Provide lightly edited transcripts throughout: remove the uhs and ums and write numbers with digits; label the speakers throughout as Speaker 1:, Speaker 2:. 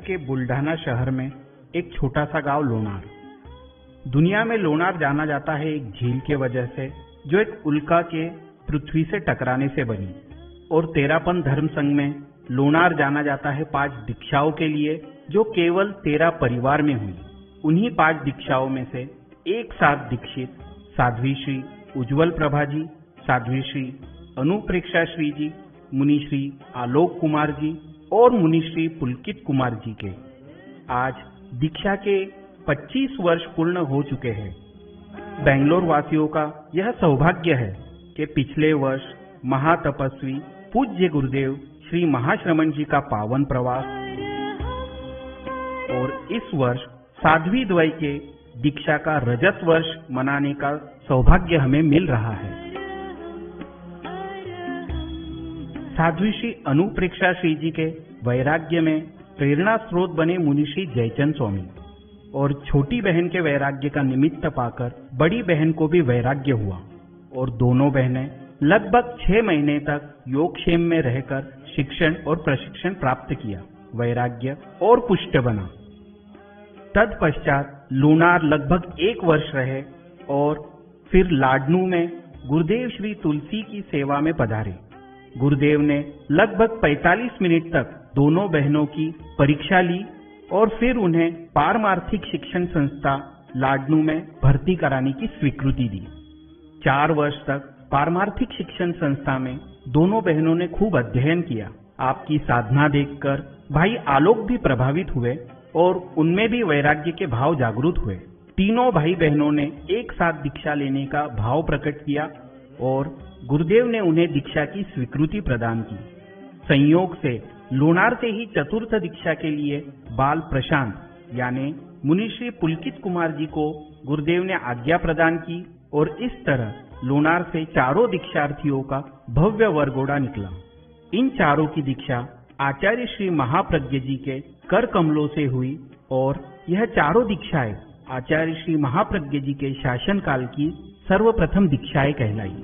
Speaker 1: महाराष्ट्र के बुलढाना शहर में एक छोटा सा गांव लोनार। दुनिया में लोनार जाना जाता है एक झील के वजह से, जो एक उल्का के पृथ्वी से टकराने से बनी। और तेरापन धर्म संघ में लोनार जाना जाता है 5 दीक्षाओं के लिए, जो केवल 13 परिवार में हुई। उन्हीं 5 दीक्षाओं में से एक साथ दीक्षित साध्वी श्री उज्ज्वल प्रभा जी, साध्वी श्री अनुप्रेक्षा श्री जी, मुनि श्री आलोक कुमार जी और मुनि श्री पुलकित कुमार जी के आज दीक्षा के 25 वर्ष पूर्ण हो चुके हैं। बेंगलोर वासियों का यह सौभाग्य है कि पिछले वर्ष महातपस्वी पूज्य गुरुदेव श्री महाश्रमण जी का पावन प्रवास और इस वर्ष साध्वी द्वय के दीक्षा का रजत वर्ष मनाने का सौभाग्य हमें मिल रहा है। साध्वी श्री अनुप्रेक्षा श्री जी के वैराग्य में प्रेरणा स्रोत बने मुनि श्री जयचंद स्वामी और छोटी बहन के वैराग्य का निमित्त पाकर बड़ी बहन को भी वैराग्य हुआ और दोनों बहनें लगभग 6 महीने तक योगक्षेम में रहकर शिक्षण और प्रशिक्षण प्राप्त किया, वैराग्य और पुष्ट बना। तत्पश्चात लोनार लगभग 1 वर्ष रहे और फिर लाडनू में गुरुदेव श्री तुलसी की सेवा में पधारे। गुरुदेव ने लगभग 45 मिनट तक दोनों बहनों की परीक्षा ली और फिर उन्हें पारमार्थिक शिक्षण संस्था लाडनू में भर्ती कराने की स्वीकृति दी। 4 वर्ष तक पारमार्थिक शिक्षण संस्था में दोनों बहनों ने खूब अध्ययन किया। आपकी साधना देखकर भाई आलोक भी प्रभावित हुए और उनमें भी वैराग्य के भाव जागृत हुए। तीनों भाई बहनों ने एक साथ दीक्षा लेने का भाव प्रकट किया और गुरुदेव ने उन्हें दीक्षा की स्वीकृति प्रदान की। संयोग से लोनार से ही चतुर्थ दीक्षा के लिए बाल प्रशांत यानी मुनि श्री पुलकित कुमार जी को गुरुदेव ने आज्ञा प्रदान की और इस तरह लोनार से चारों दीक्षार्थियों का भव्य वरघोड़ा निकला। इन चारों की दीक्षा आचार्य श्री महाप्रज्ञ जी के कर कमलों से हुई और यह चारों दीक्षाएं आचार्य श्री महाप्रज्ञ जी के शासन काल की सर्वप्रथम दीक्षाएं कहलाई।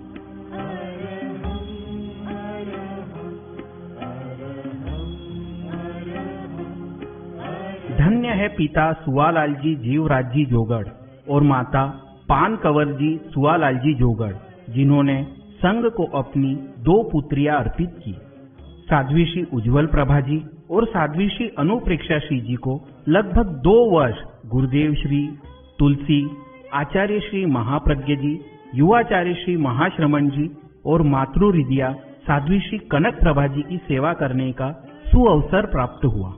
Speaker 1: धन्य है पिता सुवालाल जी जीवराज जी जोगड़ और माता पान कंवर जी सुवालाल जी जोगड़, जिन्होंने संघ को अपनी 2 पुत्रियां अर्पित की। साध्वी श्री उज्ज्वल प्रभा जी और साध्वी श्री अनुप्रेक्षा श्री जी को लगभग 2 वर्ष गुरुदेव श्री तुलसी, आचार्य श्री महाप्रज्ञ जी, युवाचार्य श्री महाश्रमण जी और मातृ हृदया साध्वी श्री कनक प्रभा जी की सेवा करने का सुअवसर प्राप्त हुआ।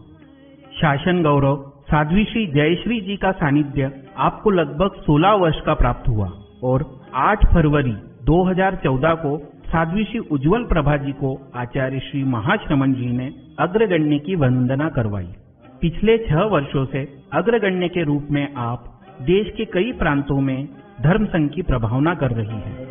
Speaker 1: शासन गौरव साध्वी श्री जयश्री जी का सानिध्य आपको लगभग 16 वर्ष का प्राप्त हुआ और 8 फरवरी 2014 को साध्वी श्री उज्ज्वल प्रभा जी को आचार्य श्री महाश्रमण जी ने अग्रगण्य की वंदना करवाई। पिछले 6 वर्षों से अग्रगण्य के रूप में आप देश के कई प्रांतों में धर्म संघ की प्रभावना कर रही हैं।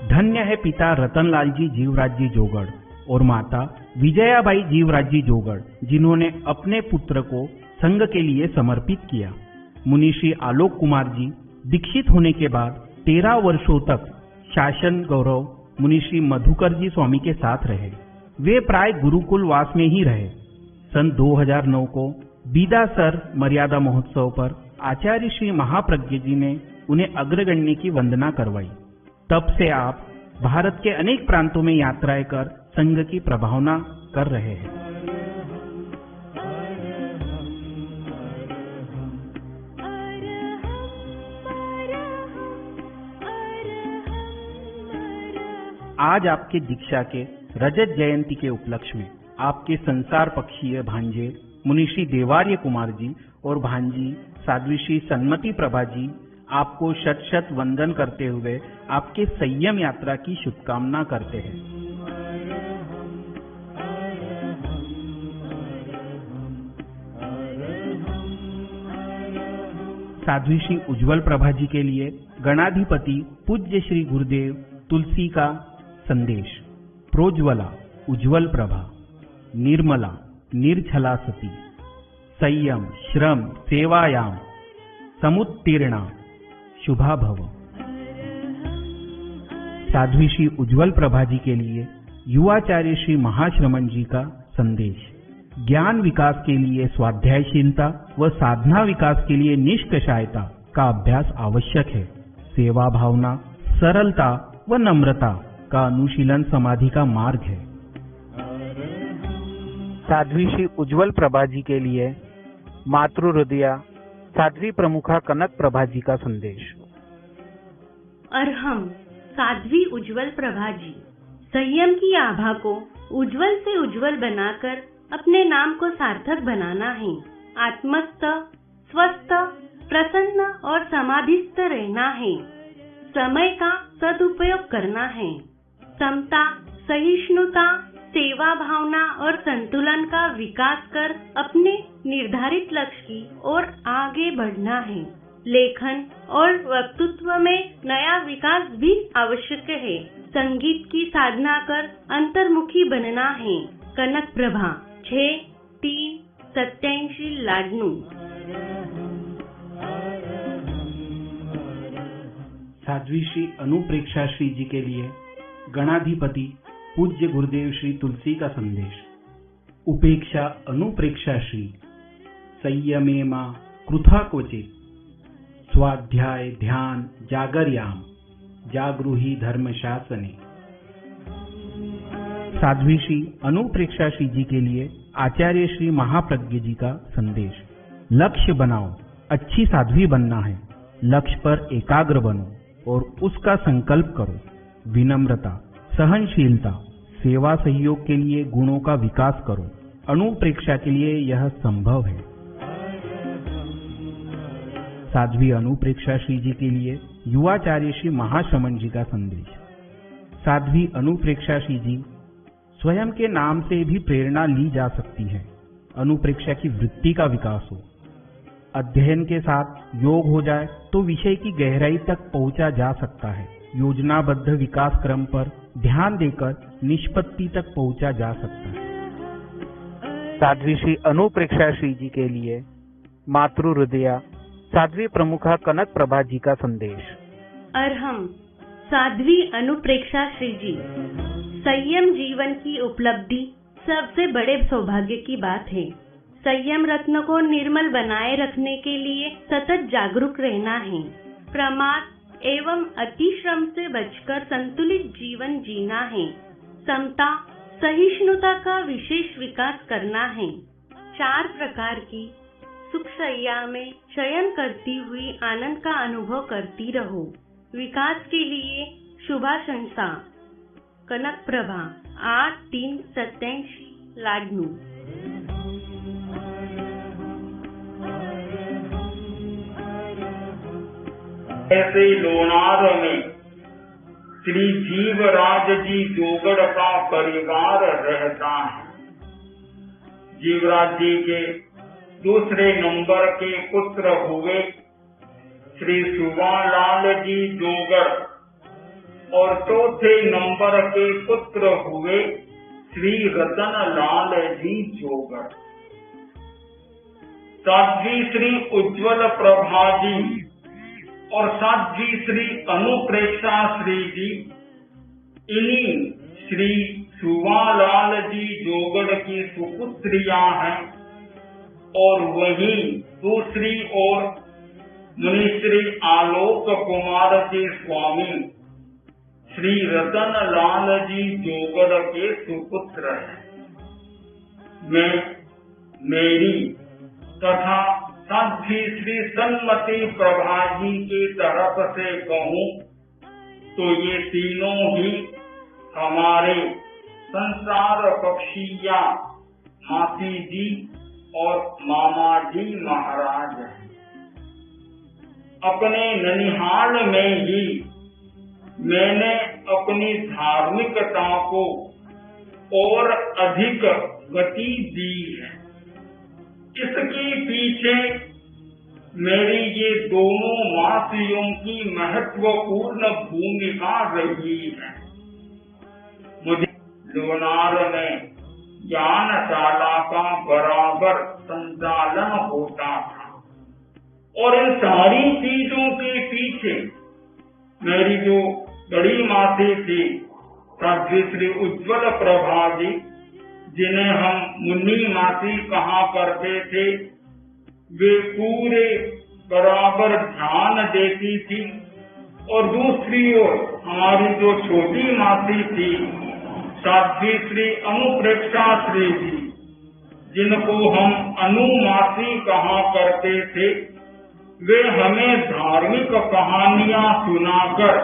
Speaker 1: धन्य है पिता रतनलाल जी जीवराज जी जोगड़ और माता विजयाबाई जीवराज जी जोगड़, जिन्होंने अपने पुत्र को संघ के लिए समर्पित किया। मुनि श्री आलोक कुमार जी दीक्षित होने के बाद 13 वर्षों तक शासन गौरव मुनि श्री मधुकर जी स्वामी के साथ रहे। वे प्राय गुरुकुल वास में ही रहे। सन 2009 को बीदा सर मर्यादा महोत्सव पर आचार्य श्री महाप्रज्ञ जी ने उन्हें अग्रगण्य की वंदना करवाई। तब से आप भारत के अनेक प्रांतों में यात्राएं कर संघ की प्रभावना कर रहे हैं। आज आपके दीक्षा के रजत जयंती के उपलक्ष्य में आपके संसार पक्षीय भांजे मुनि श्री देवार्य कुमार जी और भांजी साध्वी श्री सन्मति प्रभा जी आपको शत शत वंदन करते हुए आपके संयम यात्रा की शुभकामना करते हैं। साध्वी श्री उज्ज्वल प्रभा जी के लिए गणाधिपति पूज्य श्री गुरुदेव तुलसी का संदेश। प्रोज्वला उज्ज्वल प्रभा, निर्मला निर्छला सती, संयम श्रम सेवायाम समुत्तीर्णा शुभा भव। साध्वी श्री उज्ज्वल प्रभा जी के लिए युवाचार्य श्री महाश्रमण जी का संदेश। ज्ञान विकास के लिए स्वाध्यायशीलता व साधना विकास के लिए निष्कषायता का अभ्यास आवश्यक है। सेवा भावना, सरलता व नम्रता का अनुशीलन समाधि का मार्ग है। साध्वी श्री उज्ज्वल प्रभा जी के लिए मातृ हृदया साध्वी प्रमुखा कनक प्रभा जी का संदेश।
Speaker 2: अर्हम साध्वी उज्ज्वल प्रभा जी, संयम की आभा को उज्जवल से उज्जवल बनाकर अपने नाम को सार्थक बनाना है। आत्मस्थ, स्वस्थ, प्रसन्न और समाधिस्थ रहना है। समय का सदुपयोग करना है। समता, सहिष्णुता, सेवा भावना और संतुलन का विकास कर अपने निर्धारित लक्ष्य की ओर आगे बढ़ना है। लेखन और वक्तृत्व में नया विकास भी आवश्यक है। संगीत की साधना कर अंतर्मुखी बनना है। कनक प्रभा 6-3-87 लाडनू।
Speaker 1: साध्वी श्री अनुप्रेक्षा श्री जी के लिए गणाधिपति पूज्य गुरुदेव श्री तुलसी का संदेश। उपेक्षा अनुप्रेक्षा श्री, संयमे मां कृथा क्वचित, स्वाध्याय ध्यान जागर्याम, जागृही धर्म शासने। साध्वी श्री अनुप्रेक्षा श्री जी के लिए आचार्य श्री महाप्रज्ञ जी का संदेश। लक्ष्य बनाओ, अच्छी साध्वी बनना है। लक्ष्य पर एकाग्र बनो और उसका संकल्प करो। विनम्रता, सहनशीलता, सेवा सहयोग के लिए गुणों का विकास करो। अनुप्रेक्षा के लिए यह संभव है। साध्वी अनुप्रेक्षा श्री जी के लिए युवाचार्य श्री महाश्रमण जी का संदेश। साध्वी अनुप्रेक्षा श्री जी, स्वयं के नाम से भी प्रेरणा ली जा सकती है। अनुप्रेक्षा की वृत्ति का विकास हो। अध्ययन के साथ योग हो जाए तो विषय की गहराई तक पहुंचा जा सकता है। योजनाबद्ध विकास क्रम पर ध्यान देकर निष्पत्ति तक पहुंचा जा सकता है। साध्वी श्री अनुप्रेक्षा श्री जी के लिए मातृ हृदया साध्वी प्रमुखा कनक प्रभा जी का संदेश।
Speaker 2: अर्हम साध्वी अनुप्रेक्षा श्री जी, संयम जीवन की उपलब्धि सबसे बड़े सौभाग्य की बात है। संयम रत्न को निर्मल बनाए रखने के लिए सतत जागरूक रहना है। प्रमाद एवं अतिश्रम से बचकर संतुलित जीवन जीना है। समता, सहिष्णुता का विशेष विकास करना है। 4 प्रकार की सुख शैया में शयन करती हुई आनंद का अनुभव करती रहो। विकास के लिए शुभाशंसा। कनक प्रभा 8-3-87 लाडनू।
Speaker 3: ऐसे लोनार में श्री जीवराज जी जोगड़ का परिवार रहता है। जीवराज जी के दूसरे नंबर के पुत्र हुए श्री सुवालाल जी जोगड़ और चौथे नंबर के पुत्र हुए श्री रतन लाल जी जोगड़। साध्वी श्री उज्ज्वल प्रभा जी और साध्वी श्री अनुप्रेक्षा श्री जी इन्हीं श्री सुवालाल जी जोगड़ की सुपुत्रियां हैं। और वहीं दूसरी ओर मुनिश्री आलोक कुमार जी स्वामी श्री रतन लाल जी जोगड़ के सुपुत्र हैं। मैं मेरी तथा साध्वी श्री सन्मति प्रभा जी की तरफ से कहूँ तो ये तीनों ही हमारे संसार पक्षिया मासी जी और मामा जी महाराज हैं। अपने ननिहाल में ही मैंने अपनी धार्मिकता को और अधिक गति दी है। इसके पीछे मेरी ये दोनों मासियों की महत्वपूर्ण भूमिका रही है। मुझे लोनार में ज्ञानशाला का बराबर संचालन होता था और इन सारी चीजों के पीछे मेरी जो बड़ी मासी थी साध्वी श्री उज्ज्वल प्रभा जी, जिन्हें हम मुन्नी मासी कहा करते थे। वे पूरे बराबर ध्यान देती थी। और दूसरी ओर हमारी जो छोटी मासी थी साध्वी श्री अनुप्रेक्षा श्री जी, जिनको हम अनु मासी कहा करते थे, वे हमें धार्मिक कहानियां सुनाकर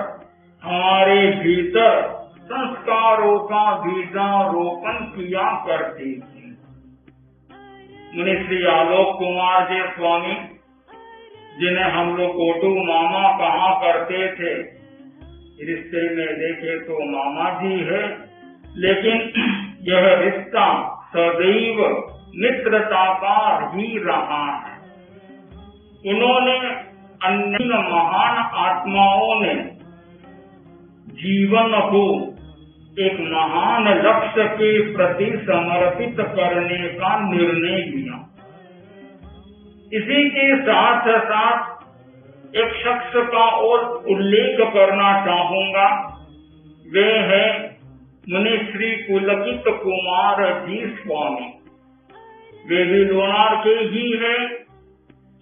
Speaker 3: हमारे भीतर संस्कारों का बीजारोपण किया करती थी। मुनि श्री आलोक कुमार जी स्वामी, जिन्हें हम लोग कोटू मामा कहा करते थे, रिश्ते में देखे तो मामा जी है, लेकिन यह रिश्ता सदैव मित्रता का ही रहा है। उन्होंने अन्य महान आत्माओं ने जीवन को एक महान लक्ष्य के प्रति समर्पित करने का निर्णय लिया। इसी के साथ साथ एक शख्स का और उल्लेख करना चाहूंगा। वे है मुनि श्री पुलकित कुमार जी स्वामी। वे भी लोनार के ही है,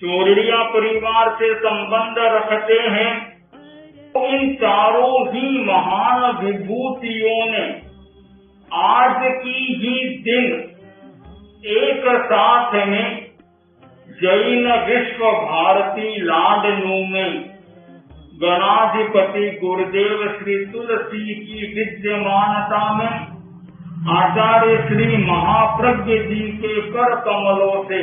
Speaker 3: चोरड़िया परिवार से संबंध रखते हैं। इन चारों ही महान विभूतियों ने आज की ही दिन एक साथ में जैन विश्व भारती लाडनू में गणाधिपति गुरुदेव श्री तुलसी की विद्यमानता में आचार्य श्री महाप्रज्ञ जी के कर कमलों से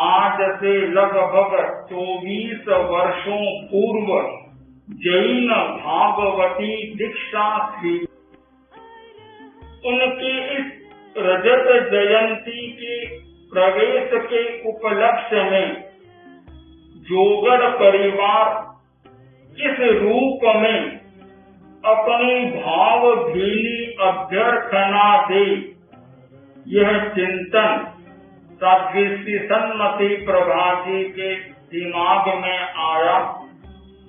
Speaker 3: आज से लगभग 24 वर्षों पूर्व जैन भागवती दीक्षा थी। उनके इस रजत जयंती के प्रवेश के उपलक्ष्य में जोगड़ परिवार किस रूप में अपनी भावभीनी अभ्यर्थना दे, यह चिंतन साध्वी श्री सन्मति प्रभा जी के दिमाग में आया।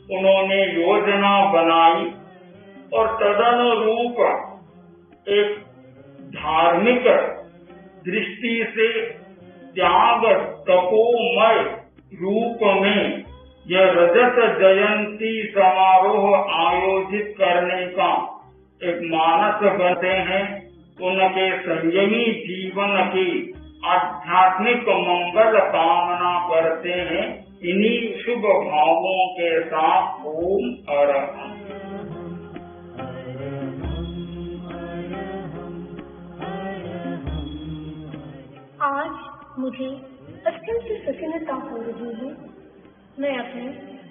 Speaker 3: उन्होंने योजना बनाई और तदनुरूप एक धार्मिक दृष्टि से त्याग तपोमय रूप में यह रजत जयंती समारोह आयोजित करने का एक मानस करते हैं। उनके संयमी जीवन की आध्यात्मिक मंगल कामना करते हैं। इन्हीं शुभ भावों के साथ ओम अरहम।
Speaker 4: आज मुझे अत्यंत प्रसन्नता हो रही है। मैं अपने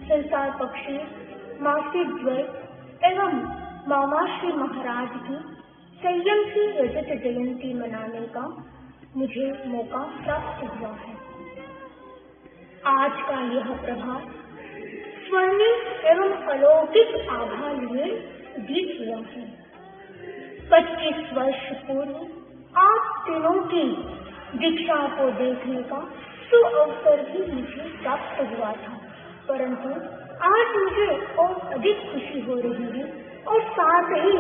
Speaker 4: संसार पक्षी मासी द्वय एवं मामा श्री महाराज की संयम की रजत जयंती मनाने का मुझे मौका प्राप्त हुआ है। आज का यह प्रभात स्वर्णिम एवं अलौकिक आभा लिए बीत हुआ है। 25 वर्ष पूर्व आप तीनों की दीक्षा को देखने का सुअवसर भी मुझे प्राप्त हुआ था, परंतु आज मुझे और अधिक खुशी हो रही है और साथ ही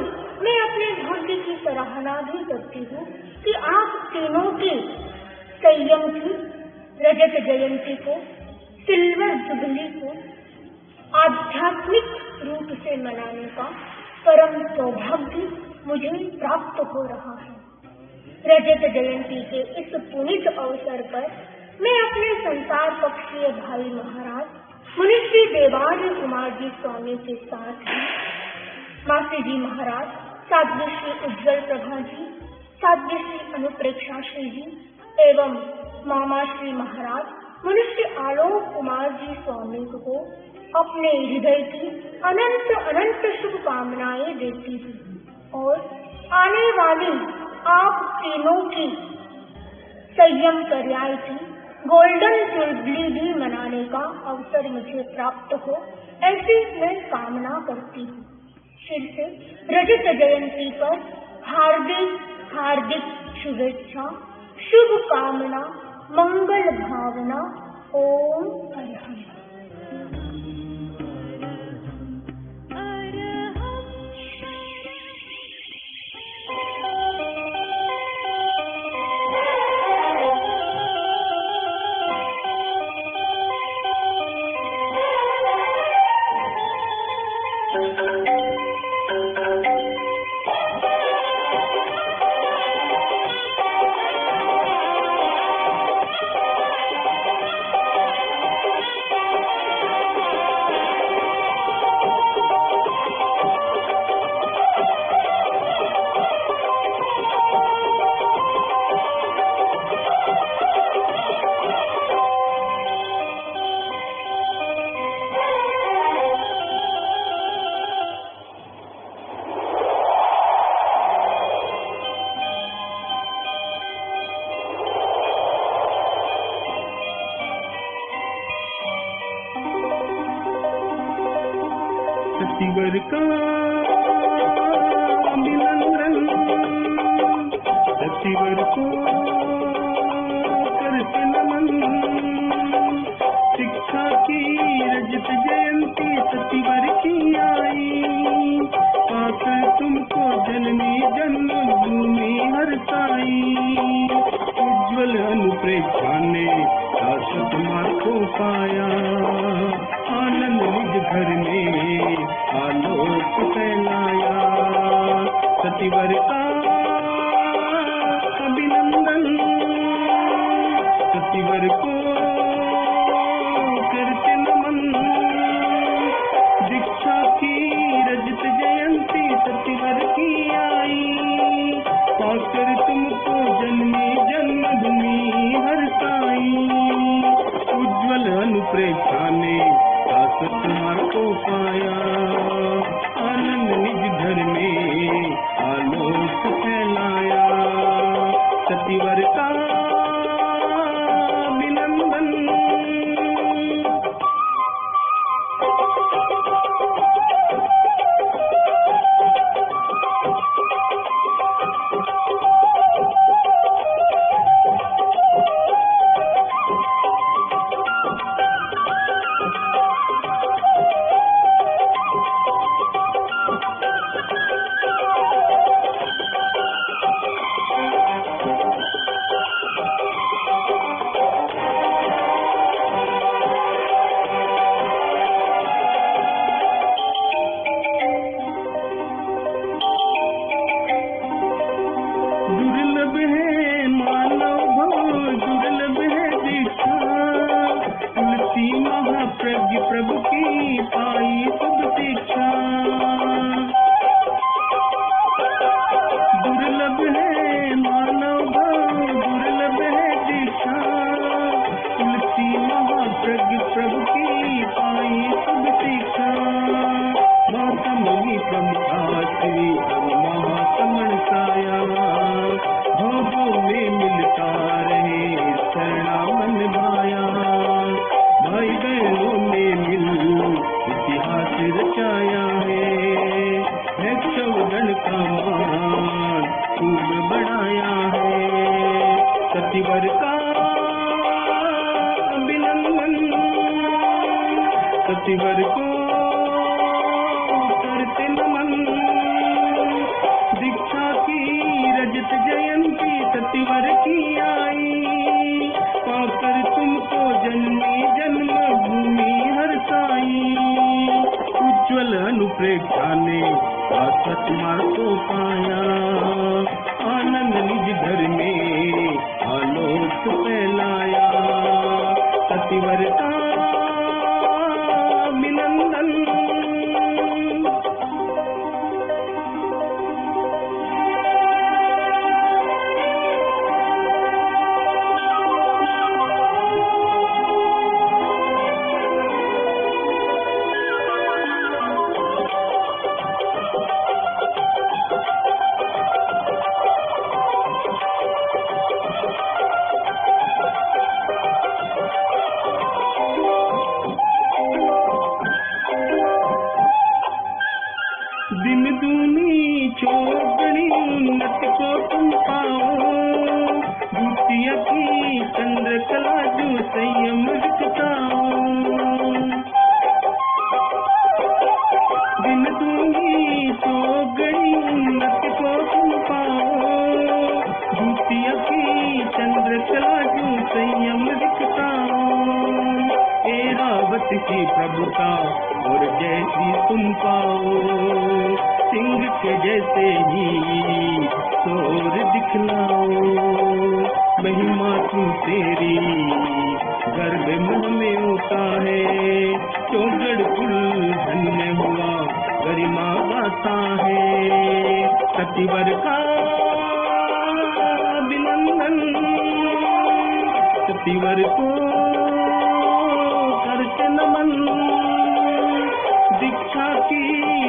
Speaker 4: मैं अपने भाग्य की सराहना भी करती हूँ कि आप तीनों की संयम की रजत जयंती को, सिल्वर जुबली को आध्यात्मिक रूप से मनाने का परम सौभाग्य मुझे प्राप्त हो रहा है। रजत जयंती के इस पुनीत अवसर पर मैं अपने संसार पक्षीय भाई महाराज मुनि श्री देवार्य कुमार जी स्वामी के साथ ही मासी जी महाराज, साध्वी श्री उज्ज्वल प्रभा जी, साध्वी श्री अनुप्रेक्षा श्री जी एवं मामा श्री महाराज मुनि श्री आलोक कुमार जी स्वामी को अपने हृदय की अनंत अनंत शुभकामनाएं देती हूँ और आने वाली आप तीनों की संयम पर्याय की गोल्डन जुबली भी मनाने का अवसर मुझे प्राप्त हो, ऐसी मैं कामना करती हूँ। फिर से रजत जयंती पर हार्दिक हार्दिक शुभेच्छा, शुभ कामना, मंगल भावना। ओम अरहम।
Speaker 5: सतिवर का अभिनंदन, सतिवर को करते नमन। शिक्षा की रजत जयंती सतिवर की आई, पाकर तुमको जननी जन्मभूमि हरसाई। उज्ज्वल अनुप्रेक्षा ने शाश्वत मार्ग को पाया, आनंद निज घर में आलोक फैलाया। सतिवर का अभिनंदन, सतिवर को करते नमन। दीक्षा की रजत जयंती सतिवर की आई, पाकर तुमको जननी जन्मभूमि हरसाई। उज्ज्वल अनुप्रेक्षा ने शाश्वत मार्ग को पाया, आनंद निज घर में आलोक फैलाया। सतिवर का अभिनंदन। दुर्लभ है मानव भव, दुर्लभ है दीक्षा, तुलसी महाप्रज्ञ प्रभु की पाई शुभ शिक्षा। दुर्लभ है मानव भव, दुर्लभ है दीक्षा, तुलसी महाप्रज्ञ प्रभु की पाई शुभ शिक्षा। महासमनी प्रमुखा श्री महासमण साया, भोगों में मिलता रहे शरणावन भाया। भाई बहनों ने मिल इतिहास रचाया है, क्षौगण का मान खूब बढ़ाया है। सतिवर का अभिनंदन, सतिवर को करते नमन। दीक्षा की रजत जयंती सतिवर की आई, पाकर तुमको जननी जन्मभूमि हरसाई। उज्ज्वल अनुप्रेक्षा ने शाश्वत मार्ग को पाया, आनंद निज घर में आलोक फैलाया। सतिवर का अभिनंदन। दिन दूनी चौगुनी उन्नति को तुम पाओ, द्वितीय की चंद्रकला जो संयम दिखताओ। दिन दूनी चौगुनी उन्नति को तुम पाओ, द्वितीय की चंद्रकला जो संयम दिखताओ। ऐरावत की प्रभुता और जैसी तुम पाओ, सिंह के जैसे ही शोर दिखलाओ। महिमा तू तेरी गर्भ मुँह में होता है, चौगड़ कुल धन्य हुआ गरिमा गाता है। सतिवर का अभिनंदन, सतिवर को करते नमन। दीक्षा की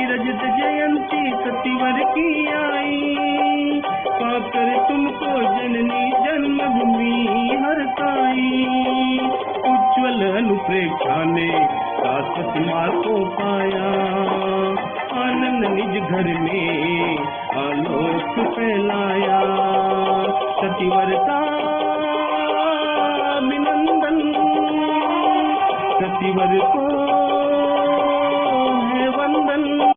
Speaker 5: रजत जयंती सतिवर की आई, पाकर तुमको जननी जन्मभूमि हरसाई। उज्ज्वल अनुप्रेक्षा ने शाश्वत मार्ग को पाया, घर में आलोक फैलाया। सतिवर का अभिनंदन, सतिवर को है वंदन।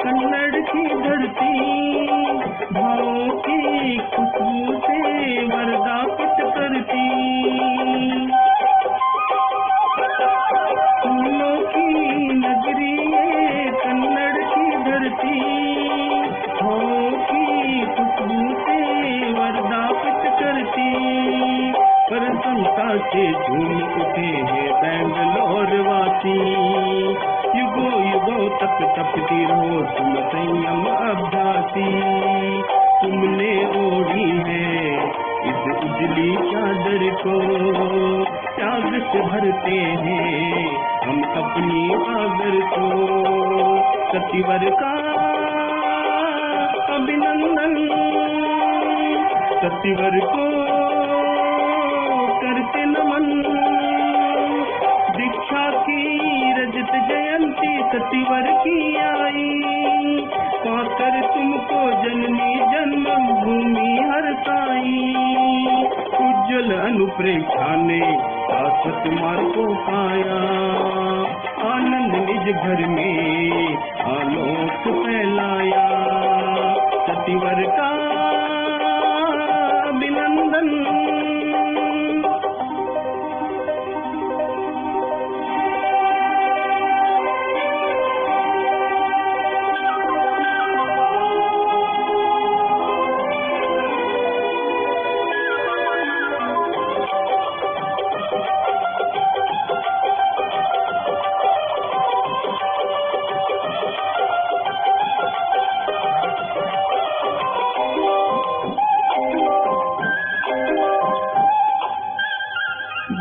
Speaker 5: कन्नड़ की धरती भावों की खुशबू से वरदा पिट करती। फूलों की नगरी ये कन्नड़ की धरती भावों की खुशबू से वरदा पिट करती। प्रसन्नता से झूम उठे हैं बैंगलोर वासी। युगो युगो तक तपती रहो तुम संयम अभ्यासी। तुमने ओढ़ी है इस उजली चादर को, त्याग से भरते हैं हम अपनी आदर को। सतिवर का अभिनंदन, सतिवर को करते नमन। दीक्षा की रजत जयंती सतिवर की आई। पाकर तुमको जननी जन्मभूमि हरसाई। उज्जवल अनुप्रेक्षा ने शाश्वत मार्ग को पाया। आनंद निज घर में आलोक फैलाया। सतिवर का अभिनंदन।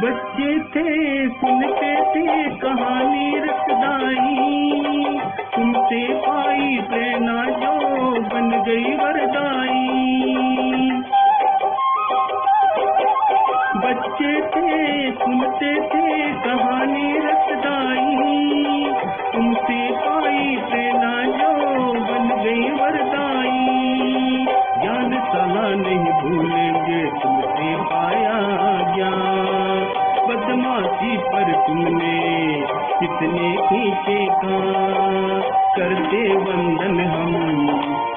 Speaker 5: बच्चे थे सुनते थे कहानी रसदाई। तुमसे पाई प्रेरणा जो बन गई वरदाई। बच्चे थे सुनते थे कहानी रसदाई। तुमसे पाई प्रेरणा जो बन गई वरदाई। ज्ञान साला नहीं भूलेंगे तुमसे पाया ज्ञान। बदमाशी पर तुमने कितने खींचे कान। करते वंदन हम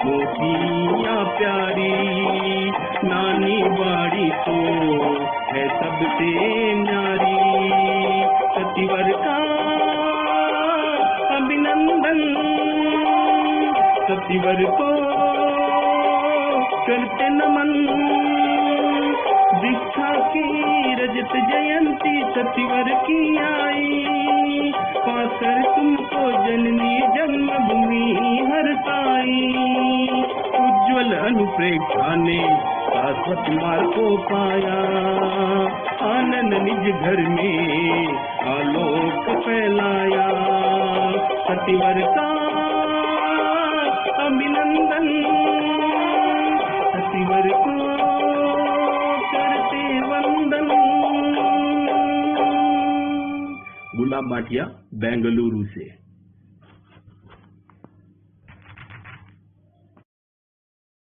Speaker 5: मोतिया प्यारी। नानी बाड़ी तो है सबसे न्यारी। सतिवर का अभिनंदन, सतिवर को करते नमन। दीक्षा की रजत जयंती सतिवर की आई। पाकर तुमको जननी जन्मभूमि हरसाई। उज्जवल अनुप्रेक्षा ने शाश्वत मार्ग को पाया। आनंद निज घर में आलोक फैलाया। सतिवर का अभिनंदन, सतिवर को करते वंदन। गुलाब भाटिया बेंगलुरु से।